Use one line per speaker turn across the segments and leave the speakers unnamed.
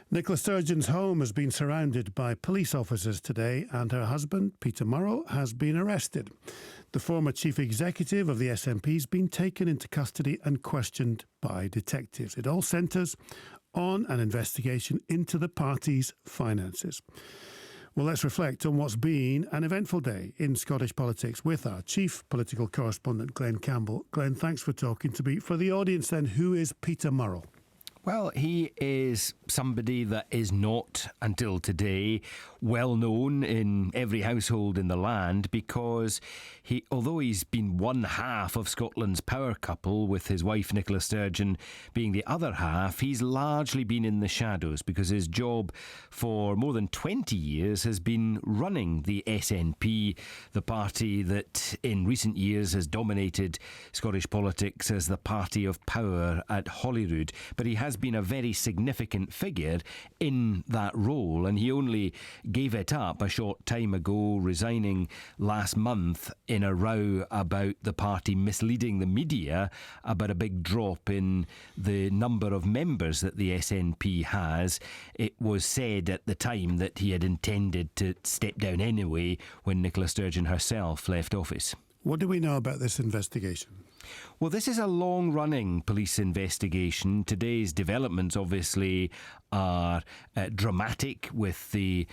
Nicola Sturgeon's home has been surrounded by police officers today, and her husband, Peter Murrell, has been arrested. The former chief executive of the SNP has been taken into custody and questioned by detectives. It all centres on an investigation into the party's finances. Well, let's reflect on what's been an eventful day in Scottish politics with our chief political correspondent, Glenn Campbell. Glenn, thanks for talking to me. For the audience then, who is Peter Murrell?
Well, he is somebody that is not, until today, well known in every household in the land because although he's been one half of Scotland's power couple, with his wife Nicola Sturgeon being the other half, he's largely been in the shadows because his job for more than 20 years has been running the SNP, the party that in recent years has dominated Scottish politics as the party of power at Holyrood. But he has been a very significant figure in that role, and he only gave it up a short time ago, resigning last month in a row about the party misleading the media about a big drop in the number of members that the SNP has. It was said at the time that he had intended to step down anyway when Nicola Sturgeon herself left office.
What do we know about this investigation?
Well, this is a long-running police investigation. Today's developments obviously are dramatic, with the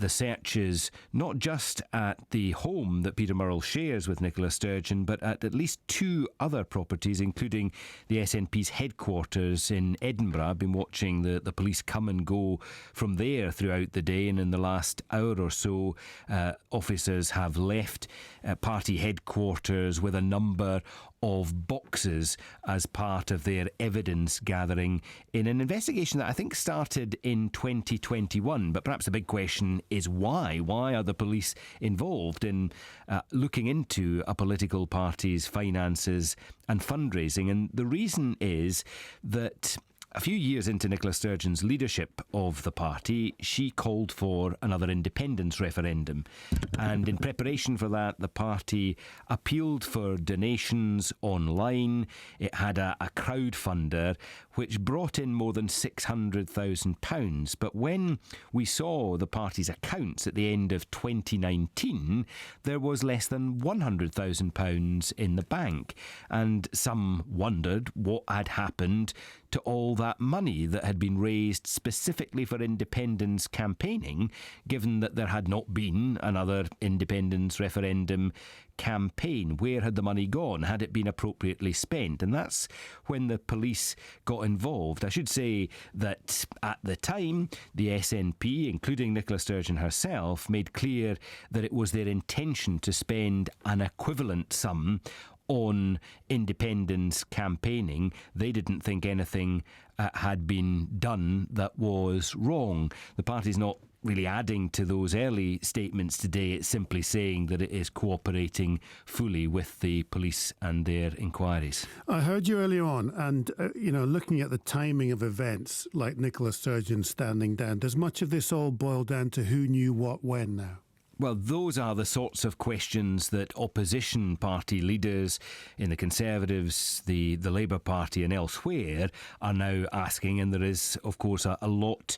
searches not just at the home that Peter Murrell shares with Nicola Sturgeon, but at least two other properties, including the SNP's headquarters in Edinburgh. I've been watching the police come and go from there throughout the day, and in the last hour or so, officers have left party headquarters with a number of boxes as part of their evidence gathering in an investigation that I think started in 2021. But perhaps the big question is why? Why are the police involved in looking into a political party's finances and fundraising? And the reason is that a few years into Nicola Sturgeon's leadership of the party, she called for another independence referendum. And in preparation for that, the party appealed for donations online. It had a crowdfunder which brought in more than £600,000. But when we saw the party's accounts at the end of 2019, there was less than £100,000 in the bank. And some wondered what had happened to all that money that had been raised specifically for independence campaigning, given that there had not been another independence referendum campaign. Where had the money gone? Had it been appropriately spent? And that's when the police got involved. I should say that at the time, the SNP, including Nicola Sturgeon herself, made clear that it was their intention to spend an equivalent sum on independence campaigning. They didn't think anything had been done that was wrong. The party's not really adding to those early statements today. It's simply saying that it is cooperating fully with the police and their inquiries.
I heard you earlier on, and looking at the timing of events like Nicola Sturgeon standing down, does much of this all boil down to who knew what when now?
Well, those are the sorts of questions that opposition party leaders in the Conservatives, the Labour Party and elsewhere are now asking, and there is, of course, a lot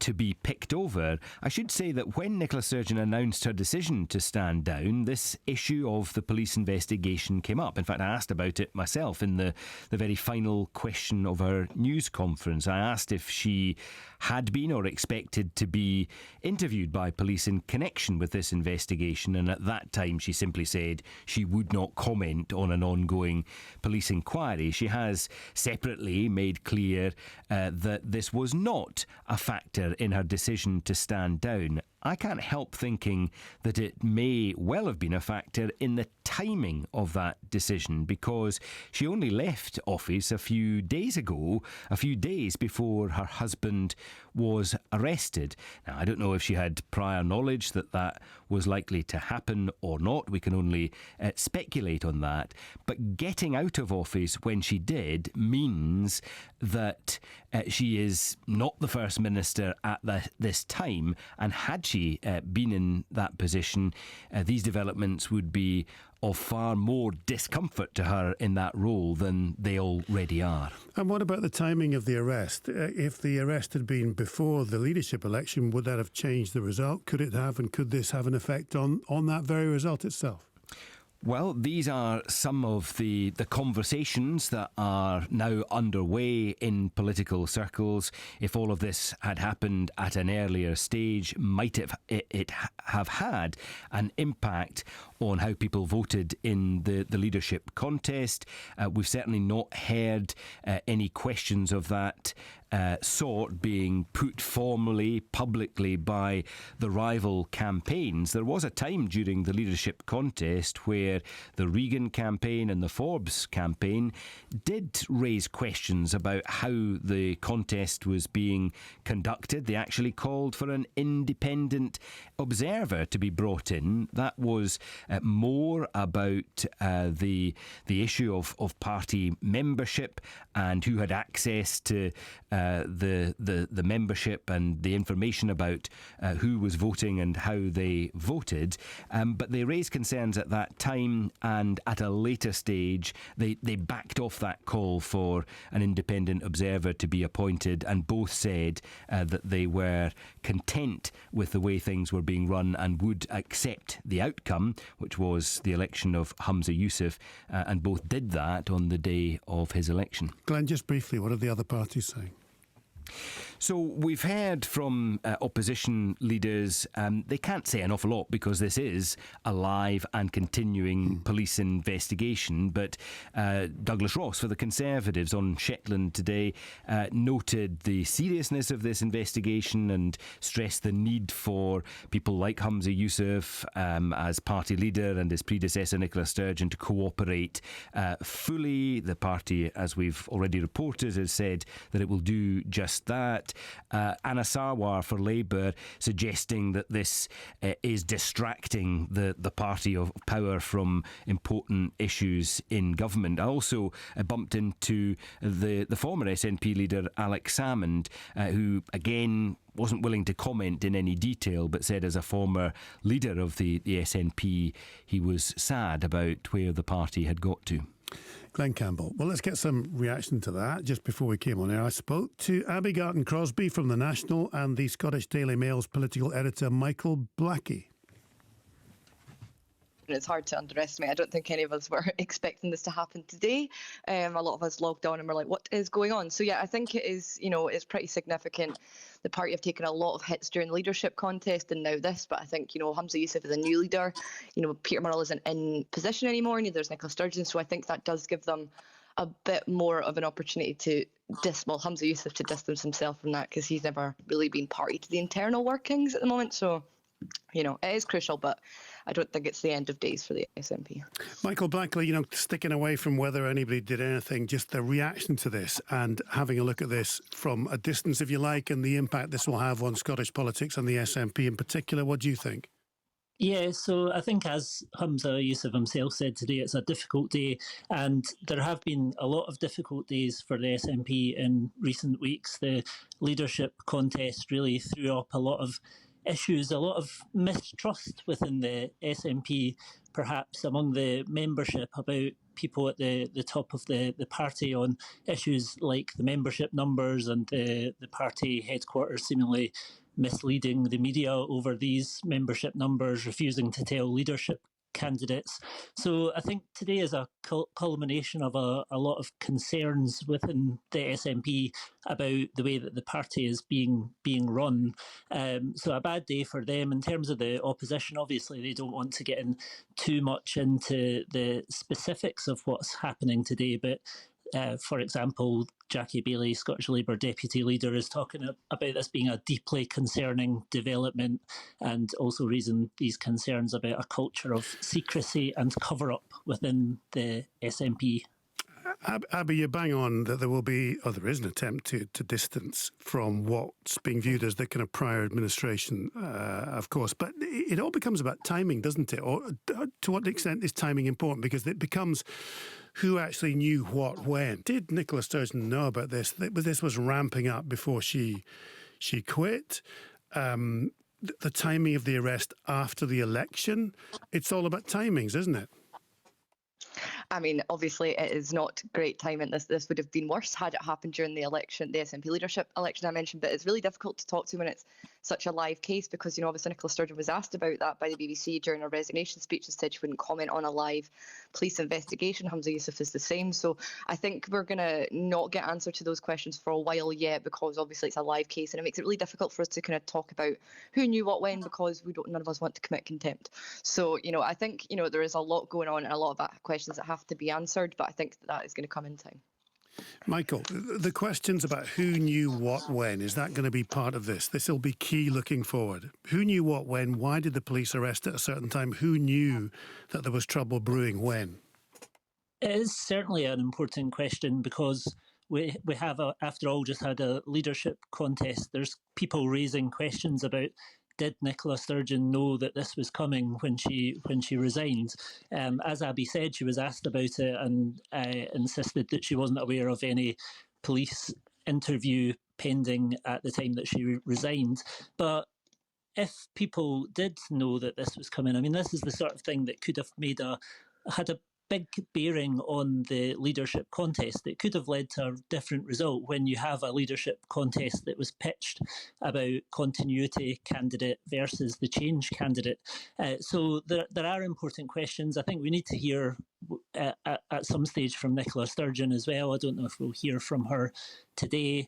to be picked over. I should say that when Nicola Sturgeon announced her decision to stand down, this issue of the police investigation came up. In fact, I asked about it myself in the very final question of her news conference. I asked if she had been or expected to be interviewed by police in connection with this investigation, and at that time she simply said she would not comment on an ongoing police inquiry. She has separately made clear that this was not a factor in her decision to stand down. I can't help thinking that it may well have been a factor in the timing of that decision, because she only left office a few days ago, a few days before her husband was arrested. Now, I don't know if she had prior knowledge that that was likely to happen or not. We can only speculate on that. But getting out of office when she did means that she is not the First Minister at this time, and had she been in that position, these developments would be of far more discomfort to her in that role than they already are.
And what about the timing of the arrest? If the arrest had been before the leadership election, would that have changed the result? Could it have, and could this have an effect on that very result itself?
Well, these are some of the conversations that are now underway in political circles. If all of this had happened at an earlier stage, might it have had an impact on how people voted in the leadership contest? We've certainly not heard any questions of that sort being put formally, publicly by the rival campaigns. There was a time during the leadership contest where the Regan campaign and the Forbes campaign did raise questions about how the contest was being conducted. They actually called for an independent observer to be brought in. That was more about the issue of party membership and who had access to the membership and the information about who was voting and how they voted. But they raised concerns at that time, and at a later stage they backed off that call for an independent observer to be appointed, and both said that they were content with the way things were being run and would accept the outcome, which was the election of Humza Yousaf, and both did that on the day of his election.
Glenn, just briefly, what are the other parties saying?
So we've heard from opposition leaders. They can't say an awful lot because this is a live and continuing police investigation. But Douglas Ross for the Conservatives on Shetland today noted the seriousness of this investigation and stressed the need for people like Humza Yousaf as party leader and his predecessor Nicola Sturgeon to cooperate fully. The party, as we've already reported, has said that it will do just that. Anna Sarwar for Labour suggesting that this is distracting the party of power from important issues in government. I also bumped into the former SNP leader Alex Salmond, who again wasn't willing to comment in any detail, but said as a former leader of the SNP he was sad about where the party had got to.
Glenn Campbell. Well, let's get some reaction to that. Just before we came on air, I spoke to Abby Garton-Crosby from The National and the Scottish Daily Mail's political editor, Michael Blackie.
It's hard to underestimate. I don't think any of us were expecting this to happen today. A lot of us logged on and were like, what is going on? So, yeah, I think it is, it's pretty significant. The party have taken a lot of hits during the leadership contest and now this, but I think, Humza Yousaf is a new leader. Peter Murrell isn't in position anymore, neither is Nicola Sturgeon. So I think that does give them a bit more of an opportunity to Humza Yousaf to distance himself from that, because he's never really been party to the internal workings at the moment. So, it is crucial, but I don't think it's the end of days for the SNP.
Michael Blackley, sticking away from whether anybody did anything, just the reaction to this and having a look at this from a distance, if you like, and the impact this will have on Scottish politics and the SNP in particular. What do you think?
Yeah, so I think, as Humza Yousaf himself said today, it's a difficult day, and there have been a lot of difficult days for the SNP in recent weeks. The leadership contest really threw up a lot of issues, a lot of mistrust within the SNP, perhaps among the membership, about people at the top of the party on issues like the membership numbers and the party headquarters seemingly misleading the media over these membership numbers, refusing to tell leadership candidates. So I think today is a culmination of a lot of concerns within the SNP about the way that the party is being run. So a bad day for them. In terms of the opposition, obviously they don't want to get in too much into the specifics of what's happening today, but for example, Jackie Baillie, Scottish Labour Deputy Leader, is talking about this being a deeply concerning development, and also raising these concerns about a culture of secrecy and cover-up within the SNP.
Abby, you bang on that there will be, or there is an attempt to distance from what's being viewed as the kind of prior administration, of course. But it all becomes about timing, doesn't it? Or to what extent is timing important? Because it becomes who actually knew what when. Did Nicola Sturgeon know about this? This was ramping up before she quit. the timing of the arrest after the election. It's all about timings, isn't it?
I mean, obviously, it is not great timing. This would have been worse had it happened during the election, the SNP leadership election I mentioned. But it's really difficult to talk to when it's such a live case because, obviously Nicola Sturgeon was asked about that by the BBC during her resignation speech and said she wouldn't comment on a live police investigation. Humza Yousaf is the same. So I think we're going to not get answer to those questions for a while yet because obviously it's a live case and it makes it really difficult for us to kind of talk about who knew what when because none of us want to commit contempt. So, I think, there is a lot going on and a lot of questions that have to be answered, but I think that is going to come in time.
Michael, the questions about who knew what when, is that going to be part of this? This will be key looking forward. Who knew what when? Why did the police arrest at a certain time? Who knew that there was trouble brewing when?
It is certainly an important question because we have, after all, just had a leadership contest. There's people raising questions about did Nicola Sturgeon know that this was coming when she resigned? As Abby said, she was asked about it and insisted that she wasn't aware of any police interview pending at the time that she resigned. But if people did know that this was coming, I mean, this is the sort of thing that could have had a big bearing on the leadership contest. It could have led to a different result when you have a leadership contest that was pitched about continuity candidate versus the change candidate. So there are important questions. I think we need to hear at some stage from Nicola Sturgeon as well. I don't know if we'll hear from her today.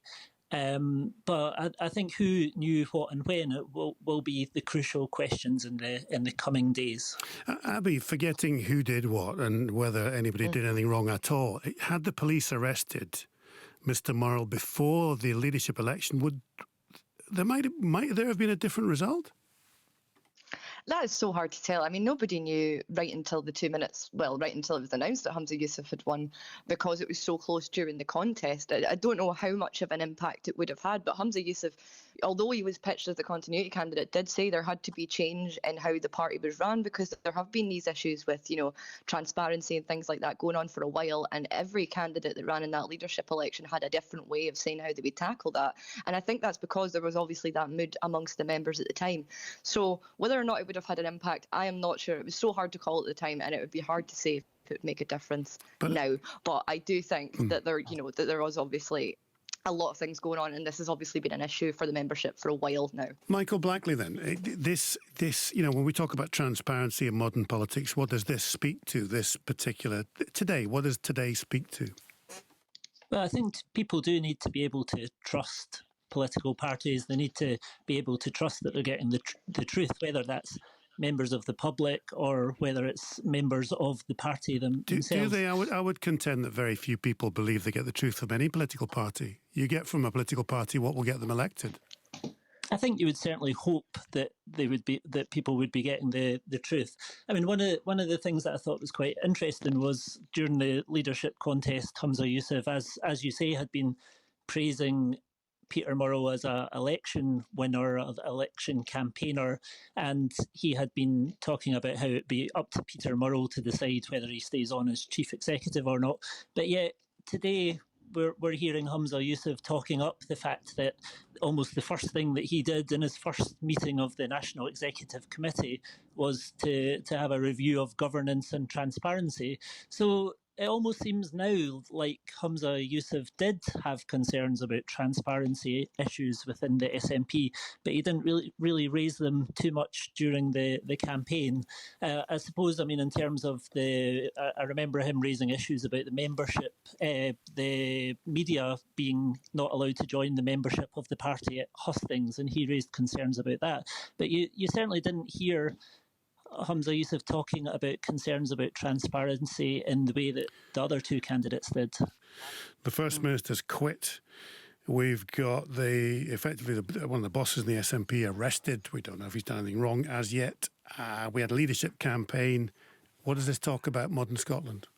But I think who knew what and when will be the crucial questions in the coming days.
Abby, forgetting who did what and whether anybody did anything wrong at all, had the police arrested Mr. Murrell before the leadership election, might there have been a different result?
That is so hard to tell. I mean, nobody knew right until the 2 minutes, right until it was announced that Humza Yousaf had won because it was so close during the contest. I don't know how much of an impact it would have had, but Humza Yousaf, although he was pitched as the continuity candidate, did say there had to be change in how the party was run because there have been these issues with, transparency and things like that going on for a while. And every candidate that ran in that leadership election had a different way of saying how they would tackle that. And I think that's because there was obviously that mood amongst the members at the time. So whether or not it would have had an impact, I am not sure. It was so hard to call at the time, and it would be hard to say if it would make a difference now. But I do think that there was obviously a lot of things going on, and this has obviously been an issue for the membership for a while now.
Michael Blackley, then, this, when we talk about transparency in modern politics, what does this speak to? This particular today, what does today speak to?
Well, I think people do need to be able to trust political parties. They need to be able to trust that they're getting the truth, whether that's members of the public or whether it's members of the party themselves.
Do they? I would contend that very few people believe they get the truth from any political party. You get from a political party what will get them elected.
I think you would certainly hope that people would be getting the truth. I mean, one of the things that I thought was quite interesting was during the leadership contest, Humza Yousaf, as you say, had been praising Peter Murrell as an election winner, an election campaigner, and he had been talking about how it'd be up to Peter Murrell to decide whether he stays on as chief executive or not. But yet today we're hearing Humza Yousaf talking up the fact that almost the first thing that he did in his first meeting of the National Executive Committee was to have a review of governance and transparency. So it almost seems now like Humza Yousaf did have concerns about transparency issues within the SNP, but he didn't really raise them too much during the campaign. I suppose, I mean, in terms of I remember him raising issues about the membership, the media being not allowed to join the membership of the party at hustings, and he raised concerns about that. But you certainly didn't hear Humza Yousaf talking about concerns about transparency in the way that the other two candidates did.
The First Minister's quit. We've got effectively one of the bosses in the SNP arrested. We don't know if he's done anything wrong as yet. We had a leadership campaign. What does this talk about modern Scotland?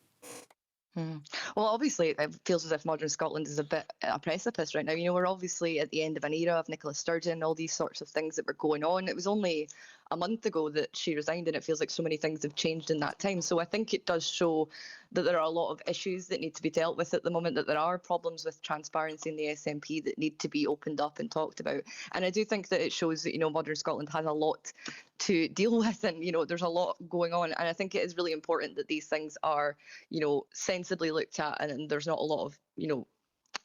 Well, obviously, it feels as if modern Scotland is a bit at a precipice right now. We're obviously at the end of an era of Nicola Sturgeon, all these sorts of things that were going on. It was only a month ago that she resigned, and it feels like so many things have changed in that time. So I think it does show that there are a lot of issues that need to be dealt with at the moment, that there are problems with transparency in the SNP that need to be opened up and talked about. And I do think that it shows that, Modern Scotland has a lot to deal with, and, there's a lot going on. And I think it is really important that these things are, sensibly looked at, and there's not a lot of,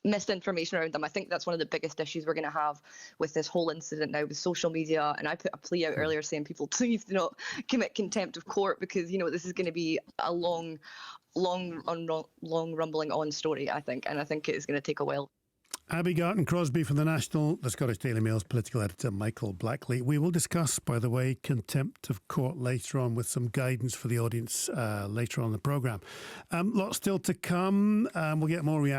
misinformation around them. I think that's one of the biggest issues we're going to have with this whole incident now with social media. And I put a plea out earlier saying, people, please do not commit contempt of court, because this is going to be a long rumbling on story, I think, and I think it is going to take a while.
Abby Garton-Crosby from The National, the Scottish Daily Mail's political editor, Michael Blackley. We will discuss, by the way, contempt of court later on, with some guidance for the audience later on in the programme. Lots still to come. We'll get more reaction